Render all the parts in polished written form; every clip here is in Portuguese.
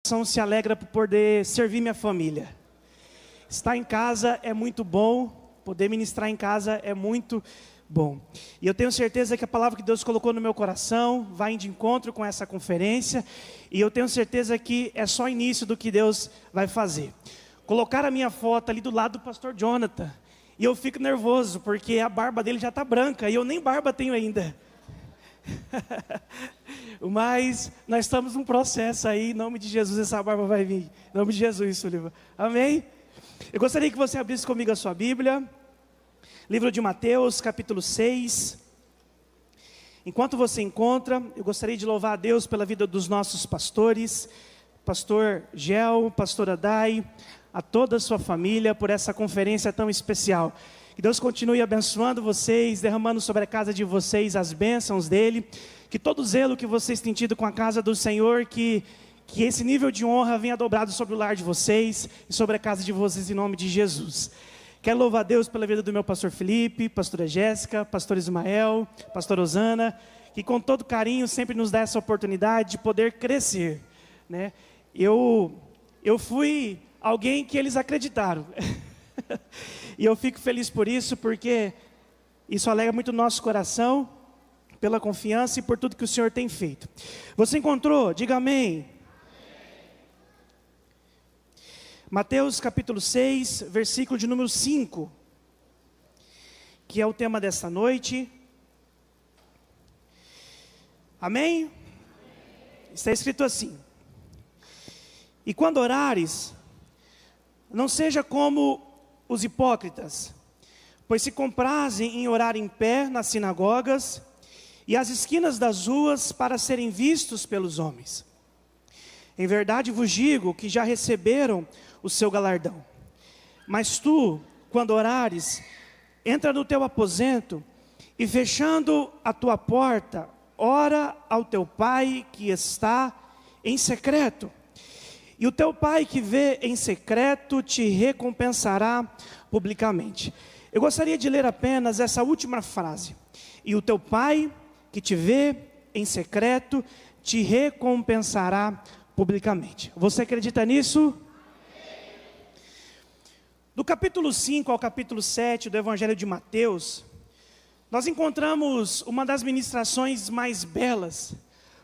coração se alegra por poder servir minha família. Estar em casa é muito bom, poder ministrar em casa é muito bom. E eu tenho certeza que a palavra que Deus colocou no meu coração vai de encontro com essa conferência. E eu tenho certeza que é só o início do que Deus vai fazer. Colocar a minha foto ali do lado do pastor Jonathan. E eu fico nervoso, porque a barba dele já está branca e eu nem barba tenho ainda. Mas nós estamos num processo aí, em nome de Jesus, essa barba vai vir. Em nome de Jesus, Sullivan. Amém? Eu gostaria que você abrisse comigo a sua Bíblia. Livro de Mateus, capítulo 6. Enquanto você encontra, eu gostaria de louvar a Deus pela vida dos nossos pastores, pastor Gel, pastora Dai, a toda a sua família, por essa conferência tão especial. Que Deus continue abençoando vocês, derramando sobre a casa de vocês as bênçãos dEle. Que todo zelo que vocês têm tido com a casa do Senhor, que esse nível de honra venha dobrado sobre o lar de vocês e sobre a casa de vocês, em nome de Jesus. Quero louvar a Deus pela vida do meu pastor Felipe, pastora Jéssica, pastor Ismael, pastora Osana, que com todo carinho sempre nos dá essa oportunidade de poder crescer, né? Eu fui alguém que eles acreditaram. E eu fico feliz por isso, porque isso alegra muito o nosso coração, pela confiança e por tudo que o Senhor tem feito. Você encontrou? Diga amém. Mateus capítulo 6, versículo de número 5, que é o tema desta noite. Amém? Está escrito assim: e quando orares, não seja como os hipócritas, pois se comprazem em orar em pé nas sinagogas e às esquinas das ruas para serem vistos pelos homens. Em verdade vos digo que já receberam o seu galardão. Mas tu, quando orares, entra no teu aposento e fechando a tua porta, ora ao teu Pai que está em secreto. E o teu Pai que vê em secreto te recompensará publicamente. Eu gostaria de ler apenas essa última frase. E o teu Pai que te vê em secreto te recompensará publicamente. Você acredita nisso? Do capítulo 5 ao capítulo 7 do Evangelho de Mateus, nós encontramos uma das ministrações mais belas,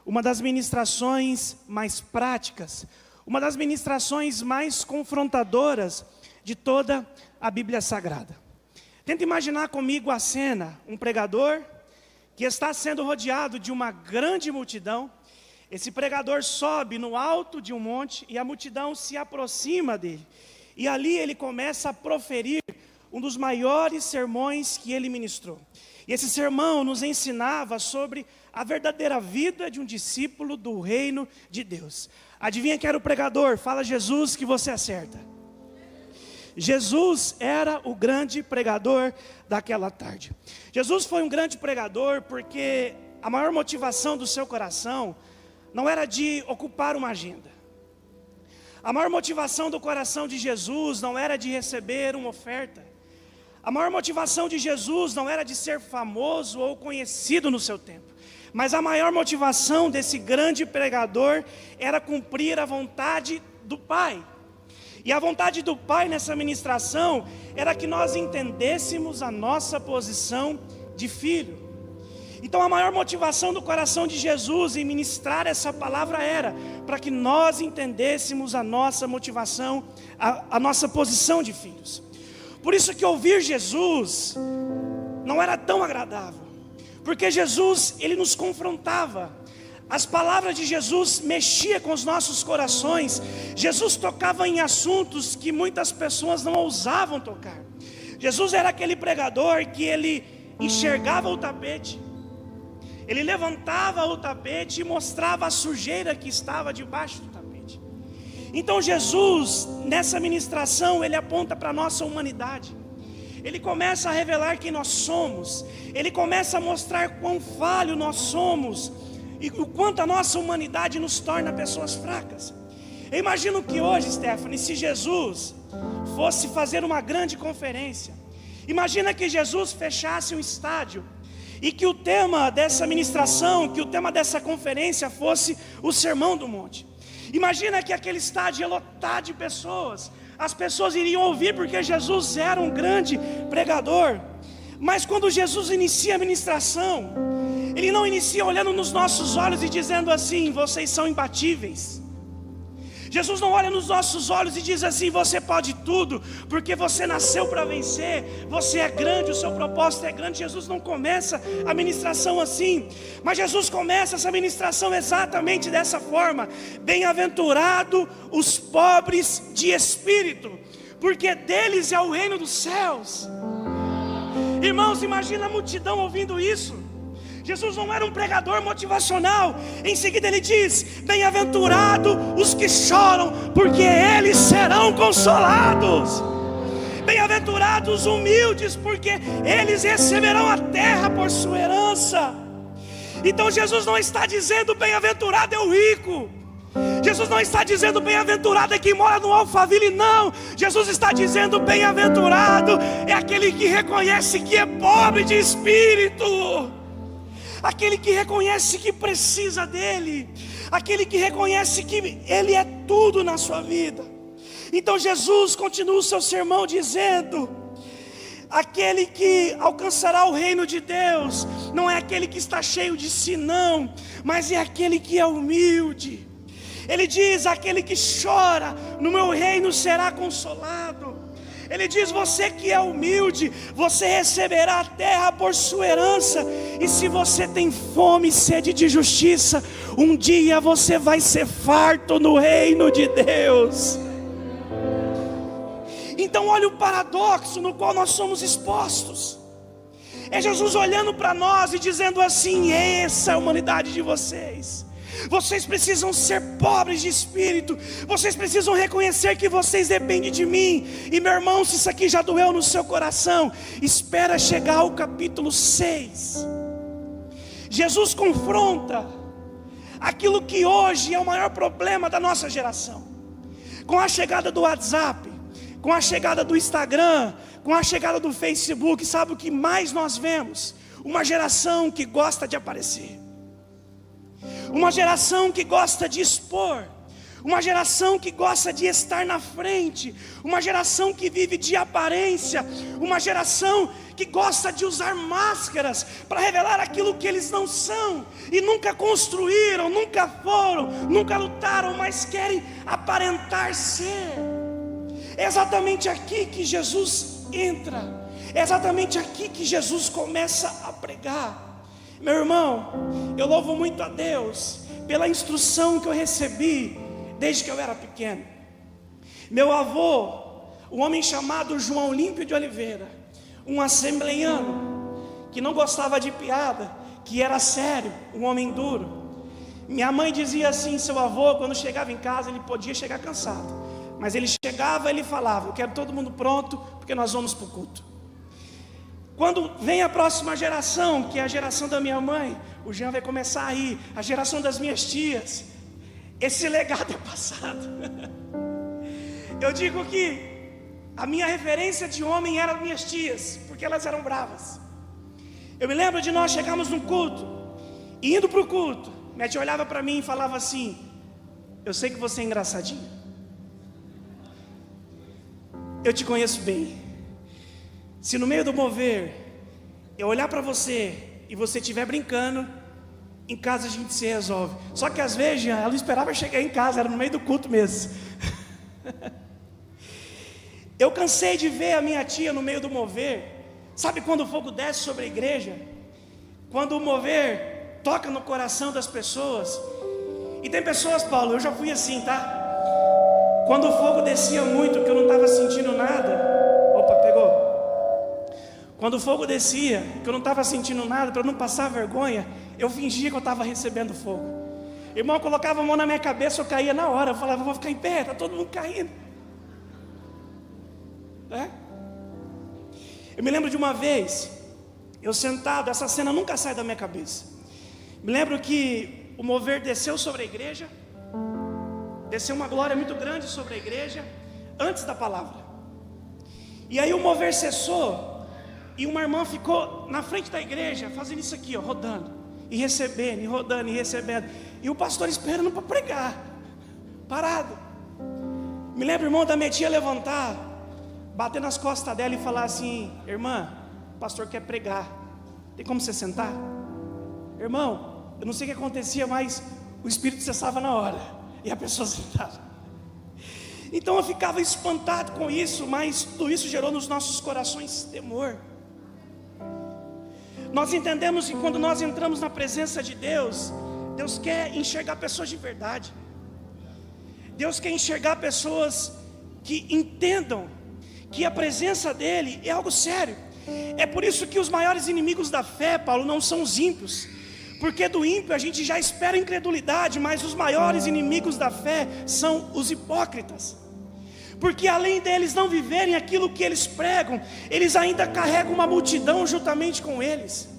uma das ministrações mais práticas, uma das ministrações mais confrontadoras de toda a Bíblia Sagrada. Tenta imaginar comigo a cena, um pregador que está sendo rodeado de uma grande multidão. Esse pregador sobe no alto de um monte e a multidão se aproxima dele. E ali ele começa a proferir um dos maiores sermões que ele ministrou. E esse sermão nos ensinava sobre a verdadeira vida de um discípulo do reino de Deus. Adivinha quem era o pregador? Fala Jesus que você acerta. Jesus era o grande pregador daquela tarde. Jesus foi um grande pregador porque a maior motivação do seu coração não era de ocupar uma agenda. A maior motivação do coração de Jesus não era de receber uma oferta. A maior motivação de Jesus não era de ser famoso ou conhecido no seu tempo. Mas a maior motivação desse grande pregador era cumprir a vontade do Pai. E a vontade do Pai nessa ministração era que nós entendêssemos a nossa posição de filho. Então a maior motivação do coração de Jesus em ministrar essa palavra era para que nós entendêssemos a nossa motivação, a nossa posição de filhos. Por isso que ouvir Jesus não era tão agradável, porque Jesus, ele nos confrontava. As palavras de Jesus mexiam com os nossos corações. Jesus tocava em assuntos que muitas pessoas não ousavam tocar. Jesus era aquele pregador que ele enxergava o tapete, ele levantava o tapete e mostrava a sujeira que estava debaixo do tapete. Então Jesus, nessa ministração, ele aponta para a nossa humanidade. Ele começa a revelar quem nós somos. Ele começa a mostrar quão falho nós somos e o quanto a nossa humanidade nos torna pessoas fracas. Eu imagino que hoje, Stephanie, se Jesus fosse fazer uma grande conferência, imagina que Jesus fechasse um estádio e que o tema dessa ministração, que o tema dessa conferência fosse o Sermão do Monte. Imagina que aquele estádio ia lotar de pessoas. As pessoas iriam ouvir porque Jesus era um grande pregador. Mas quando Jesus inicia a ministração, Ele não inicia olhando nos nossos olhos e dizendo assim: vocês são imbatíveis. Jesus não olha nos nossos olhos e diz assim: você pode tudo, porque você nasceu para vencer, você é grande, o seu propósito é grande. Jesus não começa a ministração assim, mas Jesus começa essa ministração exatamente dessa forma: bem-aventurado os pobres de espírito, porque deles é o reino dos céus. Irmãos, imagina a multidão ouvindo isso. Jesus não era um pregador motivacional. Em seguida ele diz: bem-aventurado os que choram, porque eles serão consolados. Bem-aventurados os humildes, porque eles receberão a terra por sua herança. Então Jesus não está dizendo bem-aventurado é o rico. Jesus não está dizendo bem-aventurado é quem mora no Alphaville, não. Jesus está dizendo bem-aventurado é aquele que reconhece que é pobre de espírito, aquele que reconhece que precisa dele, aquele que reconhece que ele é tudo na sua vida. Então Jesus continua o seu sermão dizendo: aquele que alcançará o reino de Deus não é aquele que está cheio de si, não, mas é aquele que é humilde. Ele diz: aquele que chora, no meu reino será consolado. Ele diz: você que é humilde, você receberá a terra por sua herança. E se você tem fome e sede de justiça, um dia você vai ser farto no reino de Deus. Então olha o paradoxo no qual nós somos expostos. É Jesus olhando para nós e dizendo assim: essa é a humanidade de vocês. Vocês precisam ser pobres de espírito. Vocês precisam reconhecer que vocês dependem de mim. E meu irmão, se isso aqui já doeu no seu coração, espera chegar ao capítulo 6. Jesus confronta aquilo que hoje é o maior problema da nossa geração. Com a chegada do WhatsApp, com a chegada do Instagram, com a chegada do Facebook, sabe o que mais nós vemos? Uma geração que gosta de aparecer, uma geração que gosta de expor, uma geração que gosta de estar na frente, uma geração que vive de aparência, uma geração que gosta de usar máscaras para revelar aquilo que eles não são, e nunca construíram, nunca foram, nunca lutaram, mas querem aparentar ser. É exatamente aqui que Jesus entra, é exatamente aqui que Jesus começa a pregar. Meu irmão, eu louvo muito a Deus pela instrução que eu recebi desde que eu era pequeno. Meu avô, um homem chamado João Olímpio de Oliveira, um assembleiano que não gostava de piada, que era sério, um homem duro. Minha mãe dizia assim: seu avô, quando chegava em casa, ele podia chegar cansado, mas ele chegava e ele falava: eu quero todo mundo pronto, porque nós vamos para o culto. Quando vem a próxima geração, que é a geração da minha mãe, o Jean vai começar a rir, a geração das minhas tias, esse legado é passado. Eu digo que a minha referência de homem eram minhas tias, porque elas eram bravas. Eu me lembro de nós chegarmos num culto, e indo para o culto, minha tia olhava para mim e falava assim: eu sei que você é engraçadinho, eu te conheço bem. Se no meio do mover eu olhar para você e você estiver brincando, em casa a gente se resolve. Só que às vezes ela não esperava chegar em casa, era no meio do culto mesmo. Eu cansei de ver a minha tia no meio do mover. Sabe quando o fogo desce sobre a igreja? Quando o mover toca no coração das pessoas. E tem pessoas, Paulo, eu já fui assim, tá? Quando o fogo descia muito, que eu não estava sentindo nada. Opa, pegou. Quando o fogo descia, que eu não estava sentindo nada, para não passar vergonha, eu fingia que eu estava recebendo fogo. Irmão, eu colocava a mão na minha cabeça, eu caía na hora. Eu falava: vou ficar em pé, está todo mundo caindo. Eu me lembro de uma vez, eu sentado, essa cena nunca sai da minha cabeça. Me lembro que o mover desceu sobre a igreja, desceu uma glória muito grande sobre a igreja, antes da palavra. E aí o mover cessou, e uma irmã ficou na frente da igreja, fazendo isso aqui, ó, rodando, e recebendo, e rodando, e recebendo. E o pastor esperando para pregar. parado. Me lembro, irmão, da minha tia levantar, bater nas costas dela e falar assim: irmã, o pastor quer pregar, tem como você sentar? Irmão, eu não sei o que acontecia, mas o Espírito cessava na hora, e a pessoa sentava. Então eu ficava espantado com isso, mas tudo isso gerou nos nossos corações temor. Nós entendemos que quando nós entramos na presença de Deus, Deus quer enxergar pessoas de verdade. Deus quer enxergar pessoas que entendam que a presença dEle é algo sério. É por isso que os maiores inimigos da fé, Paulo, não são os ímpios, porque do ímpio a gente já espera incredulidade, mas os maiores inimigos da fé são os hipócritas, porque além deles não viverem aquilo que eles pregam, eles ainda carregam uma multidão juntamente com eles.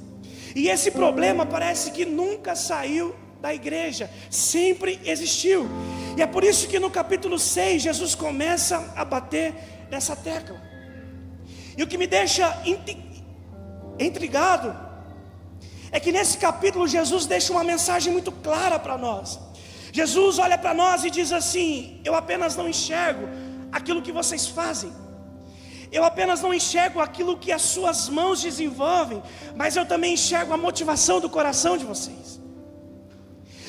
E esse problema parece que nunca saiu da igreja, sempre existiu. E é por isso que no capítulo 6 Jesus começa a bater nessa tecla. E o que me deixa intrigado é que nesse capítulo Jesus deixa uma mensagem muito clara para nós. Jesus olha para nós e diz assim: eu apenas não enxergo aquilo que vocês fazem, eu apenas não enxergo aquilo que as suas mãos desenvolvem, mas eu também enxergo a motivação do coração de vocês.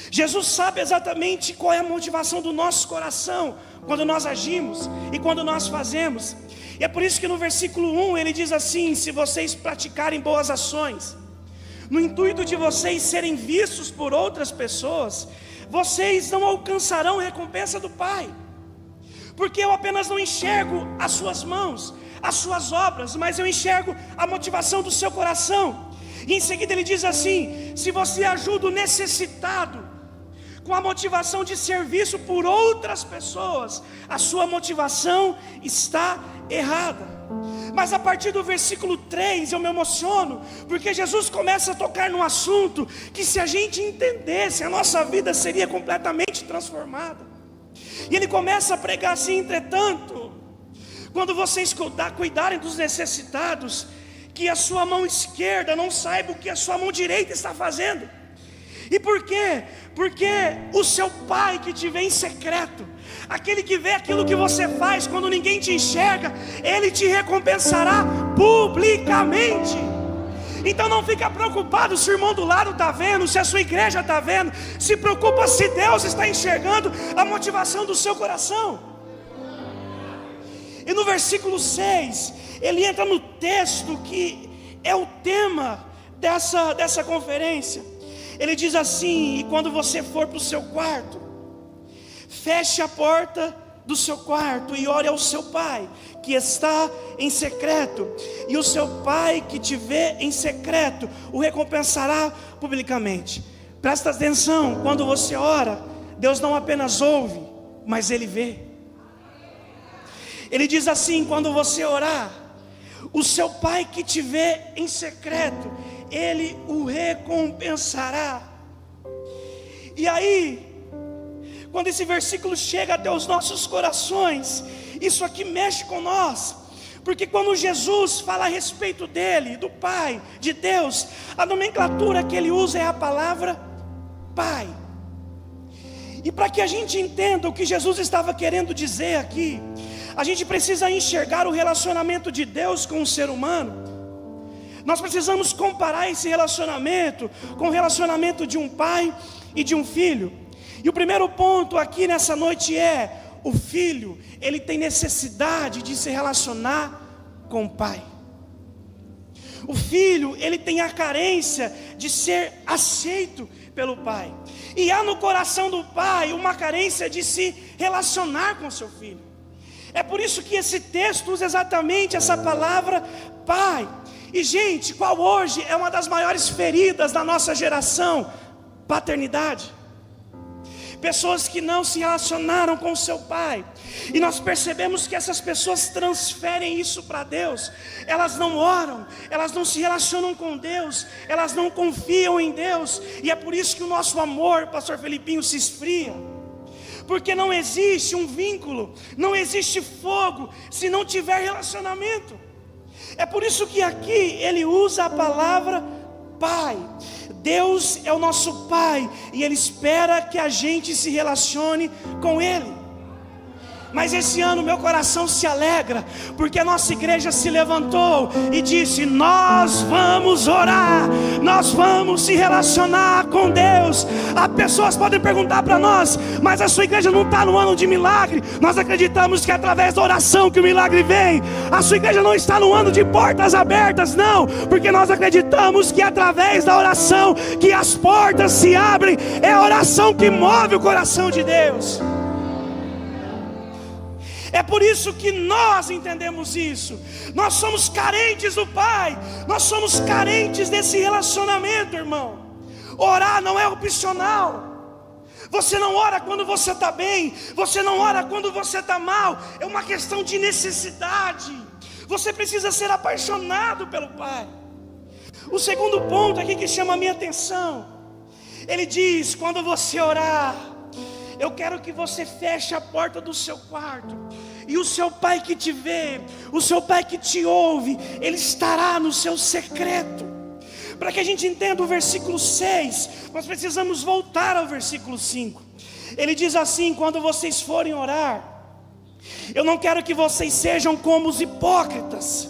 Jesus sabe exatamente qual é a motivação do nosso coração quando nós agimos e quando nós fazemos. E é por isso que no versículo 1 ele diz assim: se vocês praticarem boas ações, no intuito de vocês serem vistos por outras pessoas, vocês não alcançarão a recompensa do Pai. Porque eu apenas não enxergo as suas mãos, as suas obras, mas eu enxergo a motivação do seu coração. E em seguida ele diz assim: se você ajuda o necessitado com a motivação de serviço por outras pessoas, a sua motivação está errada. Mas a partir do versículo 3 eu me emociono, porque Jesus começa a tocar num assunto que, se a gente entendesse, a nossa vida seria completamente transformada. E ele começa a pregar assim: entretanto, quando vocês cuidarem dos necessitados, que a sua mão esquerda não saiba o que a sua mão direita está fazendo. E por quê? Porque o seu Pai que te vê em secreto, aquele que vê aquilo que você faz quando ninguém te enxerga, Ele te recompensará publicamente. Então não fica preocupado se o irmão do lado está vendo, se a sua igreja está vendo. Se preocupa se Deus está enxergando a motivação do seu coração. E no versículo 6, ele entra no texto que é o tema dessa conferência. Ele diz assim: e quando você for para o seu quarto, feche a porta do seu quarto e ore ao seu Pai que está em secreto, e o seu Pai que te vê em secreto o recompensará publicamente. Presta atenção, quando você ora, Deus não apenas ouve, mas Ele vê. Ele diz assim: quando você orar, o seu Pai que te vê em secreto, Ele o recompensará. E aí, quando esse versículo chega até os nossos corações, isso aqui mexe com nós, porque quando Jesus fala a respeito dele, do Pai, de Deus, a nomenclatura que ele usa é a palavra Pai. E para que a gente entenda o que Jesus estava querendo dizer aqui, a gente precisa enxergar o relacionamento de Deus com o ser humano. Nós precisamos comparar esse relacionamento com o relacionamento de um pai e de um filho. E o primeiro ponto aqui nessa noite é: o filho, ele tem necessidade de se relacionar com o pai. O filho, ele tem a carência de ser aceito pelo pai. E há no coração do pai uma carência de se relacionar com o seu filho. É por isso que esse texto usa exatamente essa palavra pai. E gente, qual hoje é uma das maiores feridas da nossa geração? Paternidade. Pessoas que não se relacionaram com o seu pai. E nós percebemos que essas pessoas transferem isso para Deus. Elas não oram, elas não se relacionam com Deus, elas não confiam em Deus. E é por isso que o nosso amor, pastor Felipinho, se esfria. Porque não existe um vínculo, não existe fogo se não tiver relacionamento. É por isso que aqui ele usa a palavra Pai. Deus é o nosso Pai e Ele espera que a gente se relacione com Ele. Mas esse ano meu coração se alegra, porque a nossa igreja se levantou e disse: nós vamos orar, nós vamos se relacionar com Deus. As pessoas podem perguntar para nós: mas a sua igreja não está no ano de milagre? Nós acreditamos que é através da oração que o milagre vem. A sua igreja não está no ano de portas abertas, não, porque nós acreditamos que é através da oração que as portas se abrem. É a oração que move o coração de Deus. É por isso que nós entendemos isso. Nós somos carentes do Pai, nós somos carentes desse relacionamento, irmão. Orar não é opcional. Você não ora quando você está bem, você não ora quando você está mal. É uma questão de necessidade. Você precisa ser apaixonado pelo Pai. O segundo ponto aqui que chama a minha atenção, ele diz: quando você orar, eu quero que você feche a porta do seu quarto, e o seu Pai que te vê, o seu Pai que te ouve, Ele estará no seu secreto. Para que a gente entenda o versículo 6, nós precisamos voltar ao versículo 5. Ele diz assim: quando vocês forem orar, eu não quero que vocês sejam como os hipócritas,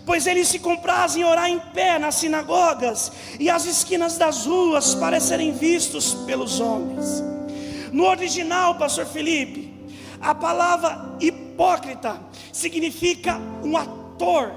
pois eles se comprazem em orar em pé nas sinagogas e às esquinas das ruas, para serem vistos pelos homens. No original, pastor Felipe, a palavra hipócrita significa um ator.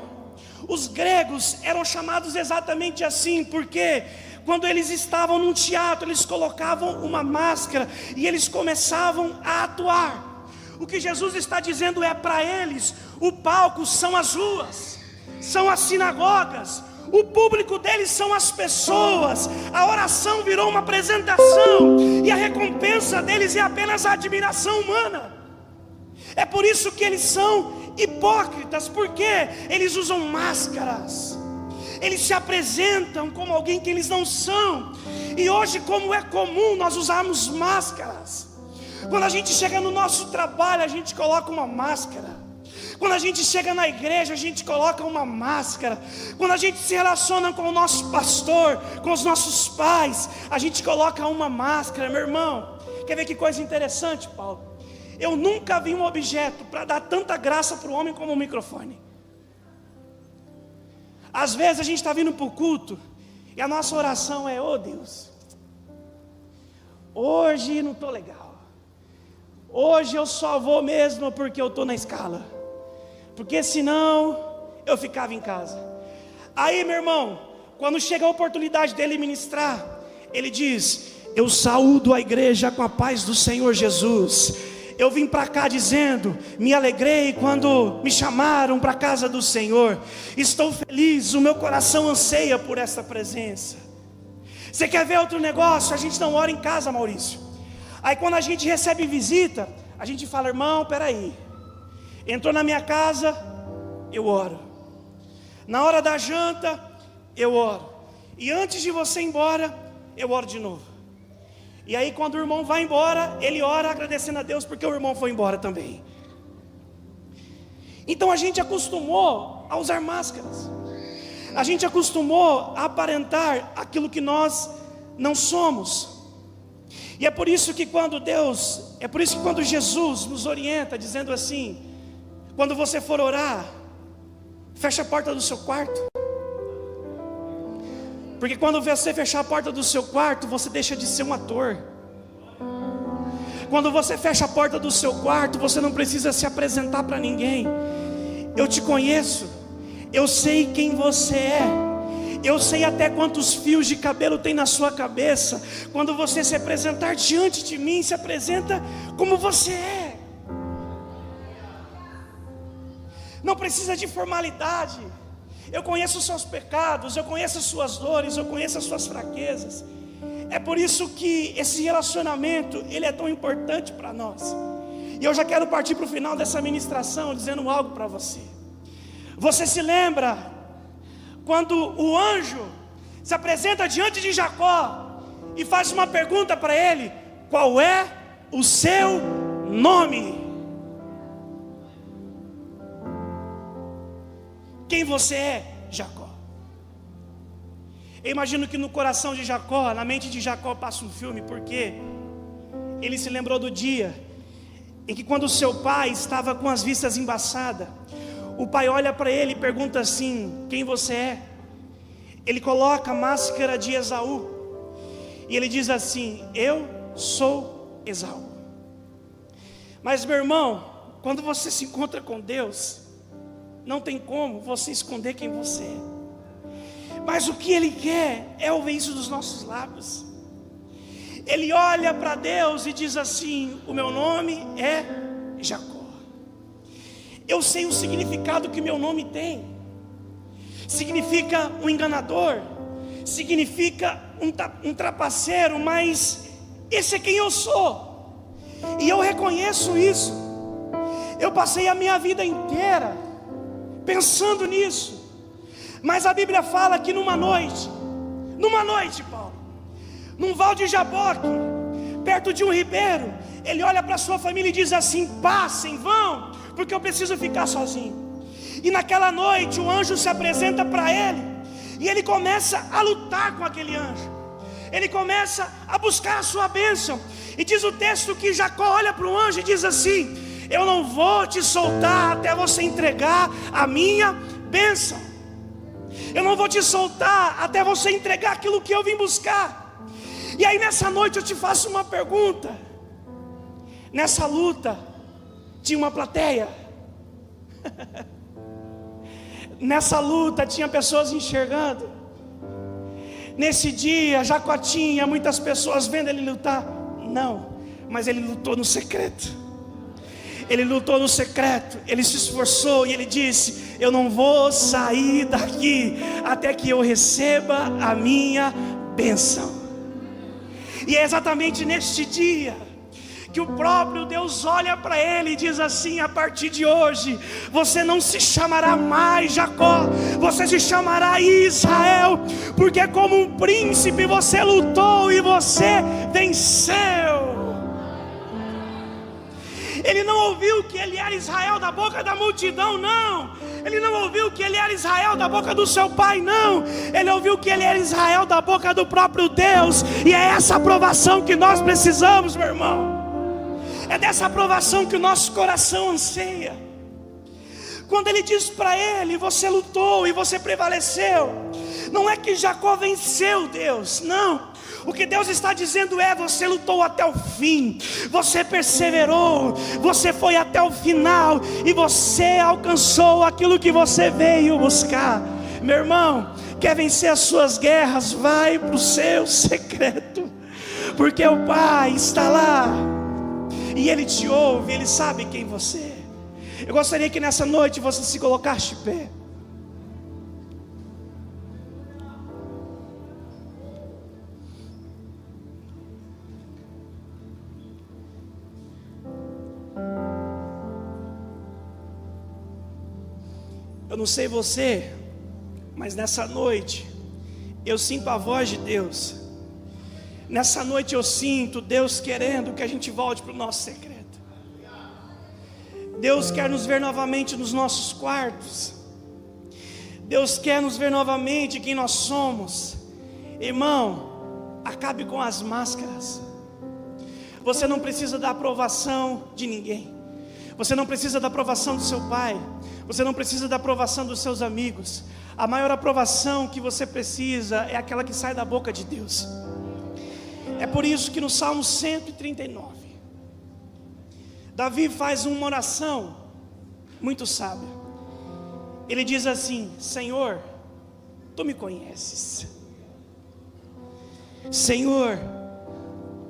Os gregos eram chamados exatamente assim, porque quando eles estavam num teatro, eles colocavam uma máscara e eles começavam a atuar. O que Jesus está dizendo é, para eles, o palco são as ruas, são as sinagogas, o público deles são as pessoas. A oração virou uma apresentação, e a recompensa deles é apenas a admiração humana. É por isso que eles são hipócritas, porque eles usam máscaras, eles se apresentam como alguém que eles não são. E hoje, como é comum nós usarmos máscaras, quando a gente chega no nosso trabalho, a gente coloca uma máscara. Quando a gente chega na igreja, a gente coloca uma máscara. Quando a gente se relaciona com o nosso pastor, com os nossos pais, a gente coloca uma máscara. Meu irmão, quer ver que coisa interessante, Paulo? Eu nunca vi um objeto para dar tanta graça para o homem como um microfone. Às vezes a gente está vindo para o culto e a nossa oração é: oh Deus, hoje não estou legal, hoje eu só vou mesmo porque eu estou na escala, porque senão eu ficava em casa. Aí, meu irmão, quando chega a oportunidade dele ministrar, ele diz: eu saúdo a igreja com a paz do Senhor Jesus. Eu vim para cá dizendo: me alegrei quando me chamaram para a casa do Senhor. Estou feliz, o meu coração anseia por essa presença. Você quer ver outro negócio? A gente não ora em casa, Maurício. Aí quando a gente recebe visita, a gente fala: irmão, peraí, entrou na minha casa, eu oro. Na hora da janta, eu oro. E antes de você ir embora, eu oro de novo. E aí quando o irmão vai embora, ele ora agradecendo a Deus porque o irmão foi embora também. Então a gente acostumou a usar máscaras. A gente acostumou a aparentar aquilo que nós não somos. E é por isso que quando Jesus nos orienta dizendo assim: quando você for orar, fecha a porta do seu quarto. Porque quando você fechar a porta do seu quarto, você deixa de ser um ator. Quando você fecha a porta do seu quarto, você não precisa se apresentar para ninguém. Eu te conheço, eu sei quem você é, eu sei até quantos fios de cabelo tem na sua cabeça. Quando você se apresentar diante de mim, se apresenta como você é. Não precisa de formalidade. Eu conheço os seus pecados, eu conheço as suas dores, eu conheço as suas fraquezas. É por isso que esse relacionamento, ele é tão importante para nós. E eu já quero partir para o final dessa ministração dizendo algo para você. Você se lembra quando o anjo se apresenta diante de Jacó e faz uma pergunta para ele: qual é o seu nome? Quem você é, Jacó? Eu imagino que no coração de Jacó, na mente de Jacó passa um filme, porque ele se lembrou do dia em que, quando seu pai estava com as vistas embaçadas, o pai olha para ele e pergunta assim: quem você é? Ele coloca a máscara de Esaú e ele diz assim: eu sou Esaú. Mas, meu irmão, quando você se encontra com Deus, não tem como você esconder quem você é. Mas o que Ele quer é ouvir isso dos nossos lábios. Ele olha para Deus e diz assim: o meu nome é Jacó. Eu sei o significado que meu nome tem. Significa um enganador, significa um trapaceiro, mas esse é quem eu sou. E eu reconheço isso. Eu passei a minha vida inteira pensando nisso. Mas a Bíblia fala que numa noite, Paulo, num val de Jaboque, perto de um ribeiro, ele olha para sua família e diz assim: passem, vão, porque eu preciso ficar sozinho. E naquela noite o anjo se apresenta para ele, e ele começa a lutar com aquele anjo. Ele começa a buscar a sua bênção. E diz o texto que Jacó olha para o anjo e diz assim: eu não vou te soltar até você entregar a minha bênção. Eu não vou te soltar até você entregar aquilo que eu vim buscar. E aí nessa noite eu te faço uma pergunta. Nessa luta tinha uma plateia. Nessa luta tinha pessoas enxergando. Nesse dia Jacó tinha muitas pessoas vendo ele lutar. Não, mas ele lutou no secreto. Ele lutou no secreto, ele se esforçou e ele disse: eu não vou sair daqui até que eu receba a minha bênção. E é exatamente neste dia que o próprio Deus olha para ele e diz assim: a partir de hoje você não se chamará mais Jacó, você se chamará Israel, porque como um príncipe você lutou e você venceu. Ele não ouviu que ele era Israel da boca da multidão, não. Ele não ouviu que ele era Israel da boca do seu pai, não. Ele ouviu que ele era Israel da boca do próprio Deus. E é essa aprovação que nós precisamos, meu irmão. É dessa aprovação que o nosso coração anseia. Quando ele diz para ele: você lutou e você prevaleceu, não é que Jacó venceu Deus, não. O que Deus está dizendo é: você lutou até o fim, você perseverou, você foi até o final e você alcançou aquilo que você veio buscar. Meu irmão, quer vencer as suas guerras? Vai para o seu secreto, porque o Pai está lá e Ele te ouve, Ele sabe quem você é. Eu gostaria que nessa noite você se colocasse de pé. Eu não sei você, mas nessa noite eu sinto a voz de Deus. Nessa noite eu sinto Deus querendo que a gente volte para o nosso secreto. Deus quer nos ver novamente nos nossos quartos. Deus quer nos ver novamente quem nós somos. Irmão, acabe com as máscaras. Você não precisa da aprovação de ninguém. Você não precisa da aprovação do seu pai. Você não precisa da aprovação dos seus amigos. A maior aprovação que você precisa é aquela que sai da boca de Deus. É por isso que no Salmo 139 Davi faz uma oração muito sábia. Ele diz assim: Senhor, Tu me conheces. Senhor,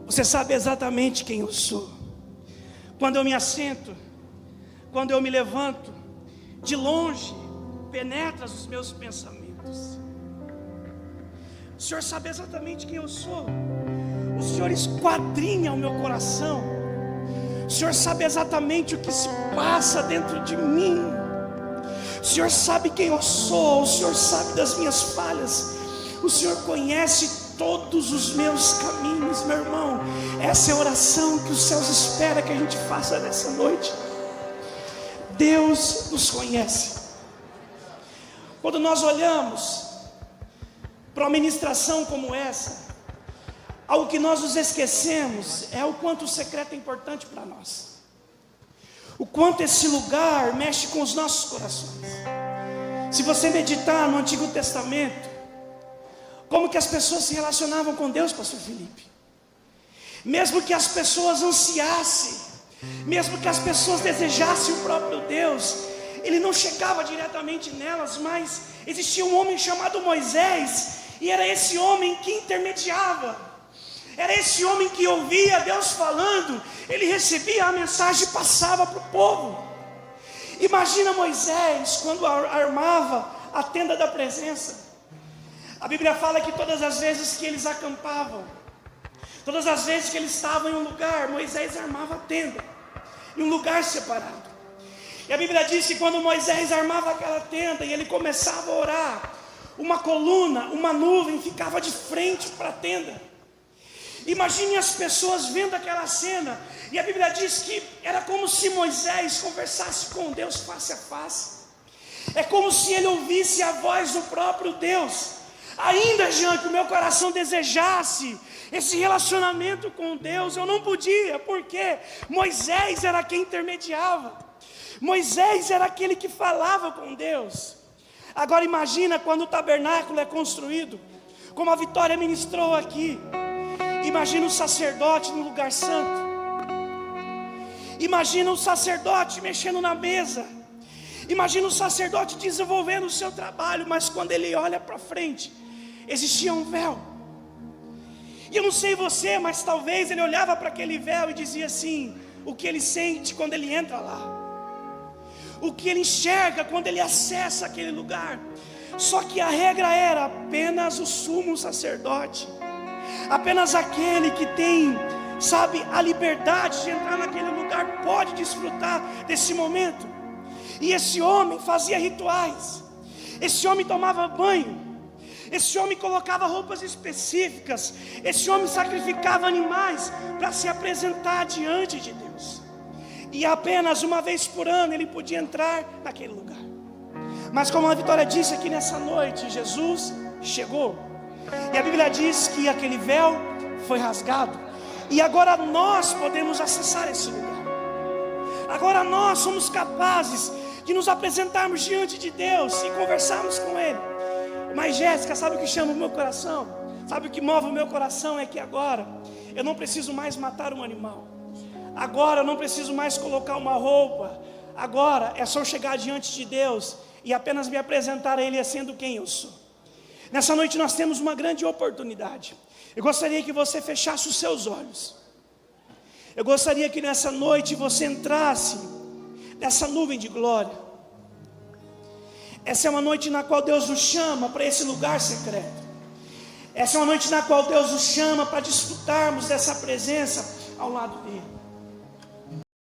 Você sabe exatamente quem eu sou. Quando eu me assento, quando eu me levanto, de longe penetras os meus pensamentos. O Senhor sabe exatamente quem eu sou. O Senhor esquadrinha o meu coração. O Senhor sabe exatamente o que se passa dentro de mim. O Senhor sabe quem eu sou. O Senhor sabe das minhas falhas. O Senhor conhece todos os meus caminhos, meu irmão. Essa é a oração que os céus esperam que a gente faça nessa noite. Deus nos conhece. Quando nós olhamos para uma ministração como essa, algo que nós nos esquecemos é o quanto o secreto é importante para nós. O quanto esse lugar mexe com os nossos corações. Se você meditar no Antigo Testamento, como que as pessoas se relacionavam com Deus, pastor Felipe? Mesmo que as pessoas ansiassem, mesmo que as pessoas desejassem o próprio Deus, Ele não chegava diretamente nelas, mas existia um homem chamado Moisés, e era esse homem que intermediava. Era esse homem que ouvia Deus falando, ele recebia a mensagem e passava para o povo. Imagina Moisés quando armava a tenda da presença. A Bíblia fala que todas as vezes que eles acampavam, todas as vezes que eles estavam em um lugar, Moisés armava a tenda, em um lugar separado. E a Bíblia diz que quando Moisés armava aquela tenda e ele começava a orar, uma coluna, uma nuvem ficava de frente para a tenda. Imagine as pessoas vendo aquela cena, e a Bíblia diz que era como se Moisés conversasse com Deus face a face. É como se ele ouvisse a voz do próprio Deus. Ainda, Jean, que o meu coração desejasse esse relacionamento com Deus, eu não podia, porque Moisés era quem intermediava. Moisés era aquele que falava com Deus. Agora imagina quando o tabernáculo é construído, como a Vitória ministrou aqui. Imagina o sacerdote no lugar santo. Imagina o sacerdote mexendo na mesa. Imagina o sacerdote desenvolvendo o seu trabalho, mas quando ele olha para frente, existia um véu. E eu não sei você, mas talvez ele olhava para aquele véu e dizia assim: o que ele sente quando ele entra lá, o que ele enxerga quando ele acessa aquele lugar. Só que a regra era apenas o sumo sacerdote, apenas aquele que tem, sabe, a liberdade de entrar naquele lugar pode desfrutar desse momento. E esse homem fazia rituais, esse homem tomava banho, esse homem colocava roupas específicas, esse homem sacrificava animais para se apresentar diante de Deus. E apenas uma vez por ano ele podia entrar naquele lugar. Mas como a Vitória disse aqui nessa noite, Jesus chegou. E a Bíblia diz que aquele véu foi rasgado. E agora nós podemos acessar esse lugar. Agora nós somos capazes de nos apresentarmos diante de Deus e conversarmos com Ele. Mas Jéssica, sabe o que chama o meu coração? Sabe o que move o meu coração? É que agora eu não preciso mais matar um animal. Agora eu não preciso mais colocar uma roupa. Agora é só chegar diante de Deus e apenas me apresentar a Ele sendo quem eu sou. Nessa noite nós temos uma grande oportunidade. Eu gostaria que você fechasse os seus olhos. Eu gostaria que nessa noite você entrasse nessa nuvem de glória. Essa é uma noite na qual Deus nos chama para esse lugar secreto. Essa é uma noite na qual Deus nos chama para desfrutarmos dessa presença ao lado dEle.